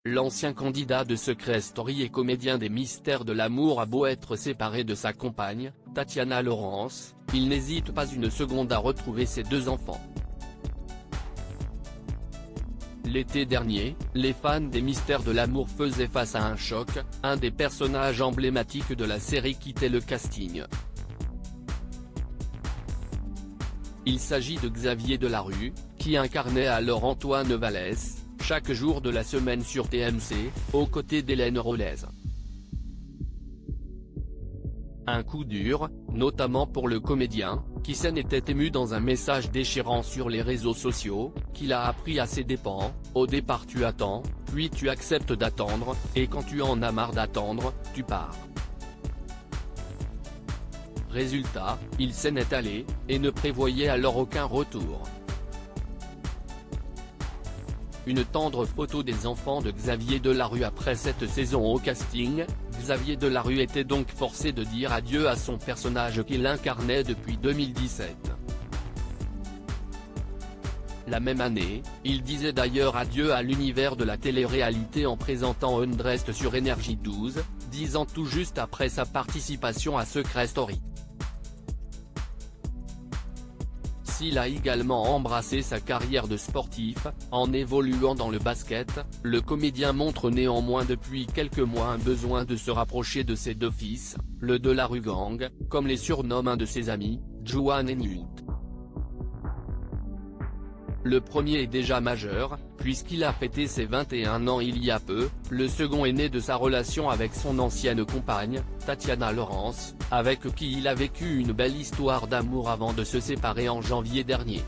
L'ancien candidat de Secret Story et comédien des Mystères de l'amour a beau être séparé de sa compagne, Tatiana Laurence, il n'hésite pas une seconde à retrouver ses deux enfants. L'été dernier, les fans des Mystères de l'amour faisaient face à un choc, un des personnages emblématiques de la série quittait le casting. Il s'agit de Xavier Delarue, qui incarnait alors Antoine Vallès, chaque jour de la semaine sur TMC, aux côtés d'Hélène Rollez. Un coup dur, notamment pour le comédien, qui s'en était ému dans un message déchirant sur les réseaux sociaux, qu'il a appris à ses dépens: au départ tu attends, puis tu acceptes d'attendre, et quand tu en as marre d'attendre, tu pars. Résultat, il s'en est allé, et ne prévoyait alors aucun retour. Une tendre photo des enfants de Xavier Delarue après cette saison au casting. Xavier Delarue était donc forcé de dire adieu à son personnage qu'il incarnait depuis 2017. La même année, il disait d'ailleurs adieu à l'univers de la télé-réalité en présentant Undressed sur Énergie 12, 10 ans tout juste après sa participation à Secret Story. S'il a également embrassé sa carrière de sportif, en évoluant dans le basket, le comédien montre néanmoins depuis quelques mois un besoin de se rapprocher de ses deux fils, le Delarue Gang, comme les surnomme un de ses amis, Juan et Newt. Le premier est déjà majeur, puisqu'il a fêté ses 21 ans il y a peu, le second est né de sa relation avec son ancienne compagne, Tatiana Laurence, avec qui il a vécu une belle histoire d'amour avant de se séparer en janvier dernier.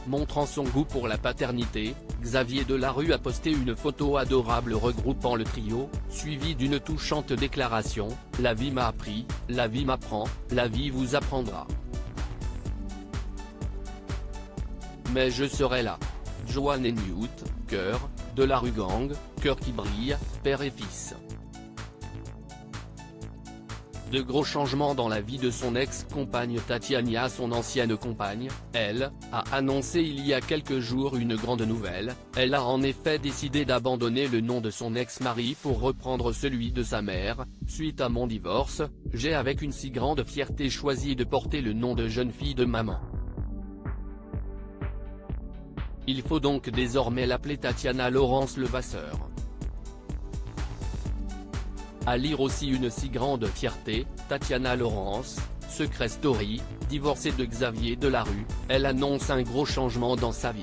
Montrant son goût pour la paternité, Xavier Delarue a posté une photo adorable regroupant le trio, suivie d'une touchante déclaration: « La vie m'a appris, la vie m'apprend, la vie vous apprendra. Mais je serai là. Juan et Newt, cœur, Delarue Gang, cœur qui brille, père et fils. » De gros changements dans la vie de son ex-compagne Tatiana. Son ancienne compagne, elle, a annoncé il y a quelques jours une grande nouvelle. Elle a en effet décidé d'abandonner le nom de son ex-mari pour reprendre celui de sa mère. « Suite à mon divorce, j'ai avec une si grande fierté choisi de porter le nom de jeune fille de maman. Il faut donc désormais l'appeler Tatiana Laurence Levasseur. » À lire aussi une si grande fierté, Tatiana Laurence, Secret Story, divorcée de Xavier Delarue, elle annonce un gros changement dans sa vie.